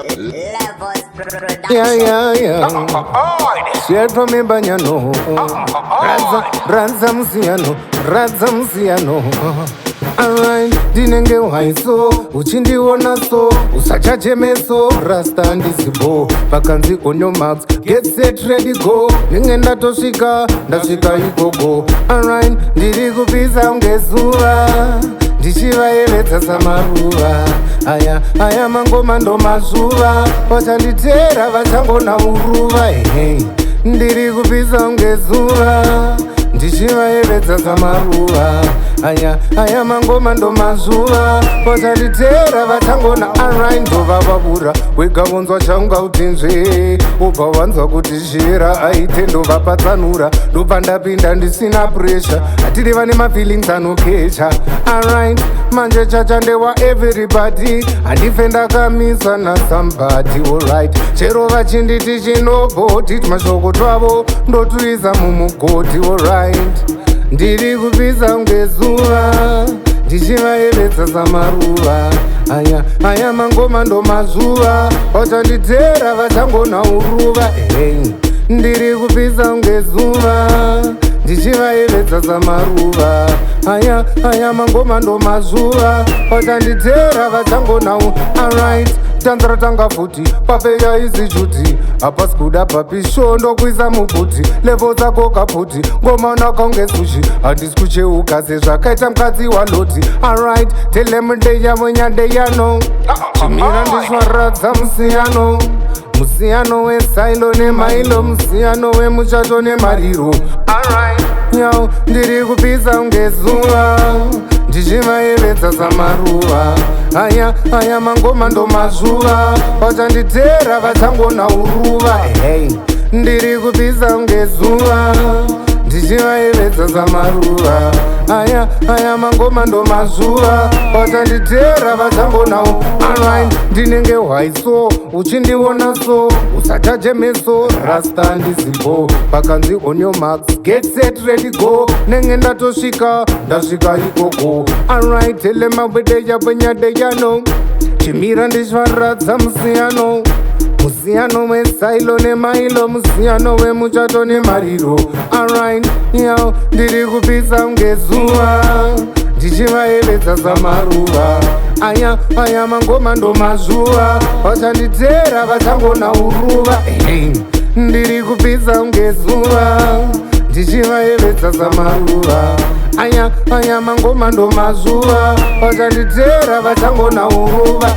Levels production. Yeah. Shared from me banyano. Ranza musiano. Alright, dinenge waiso, uchindiona so, usachache meso, rasta ndisibo, pakanzi on your marks, get set ready go, ningenda ndashika ikogo. Alright, ndiri kupisa ungezuva, ndichivayevedza samaruva, aya mangoma ndo mazuva, vachanditera vachangona uruva, ndiri kupisa ungezuva, ndichivayevedza samaruva, aya mangoma ndo mazuva, vachanditera vachangona alright ndova vavura, wegaunzwa changa utinzve, ubva wanzwa kuti Sheara aite ndovapatsanura, ndobva ndapinda ndisina pressure, hatiri vane mafeelings anokecha. Alright, manje chachandewa everybody, handife ndakamiswa nasomebody. Alright, chero vachinditi chinobhoti, mashoko twavo ndotuisa mumugoti. Alright, ndiri kupisa ngezuva, ndichivayevedza samaruva, aya mangoma ndo mazuva, vachanditera vachangona uruva. Ndiri kupisa ngezuva, ndichivayevedza samaruva, aya mangoma ndo mazuva, vachanditera vachangona alright. Tanzara tanga futi, papeya izi chuti, apasi kuda papisho ndokuisa mubuti, levo dzako kaputi, ngoma nakonge sushi, handisi kucheuka sezvakaita mukadzi waloti. Alright, telemudeya wenyadeyano, chimira ndishwaradza musiyano wesailo nemailo, musiyano wemuchato nemariro. Alright, yo, ndiri kupisa ngezuva, ndichivayevedza samaruva, aya mangoma ndo mazuva, vachanditera vachangona uruva. Ndiri kupisa ngezuva, ndichivayevedza samaruva, aya mangoma ndo mazuva, vachanditera vachangona alright. Ndinenge waiso, uchindiona so, usachache meso, rasta ndisibo, pakanzi on your marks, get set ready go, nenge ndasvika ikoko. Alright, tele mawedeya wenyadeyano, chimira ndishwaradza musiyano wesailo nemailo, musiyano wemuchato nemariro. Alright, yo, ndiri kupisa ngezuva, ndichivayevedza samaruva, aya mangoma ndo mazuva, vachanditera vachangona uruva. Ndiri kupisa ngezuva, ndichivayevedza samaruva, aya mangoma ndo mazuva, vachanditera vachangona uruva.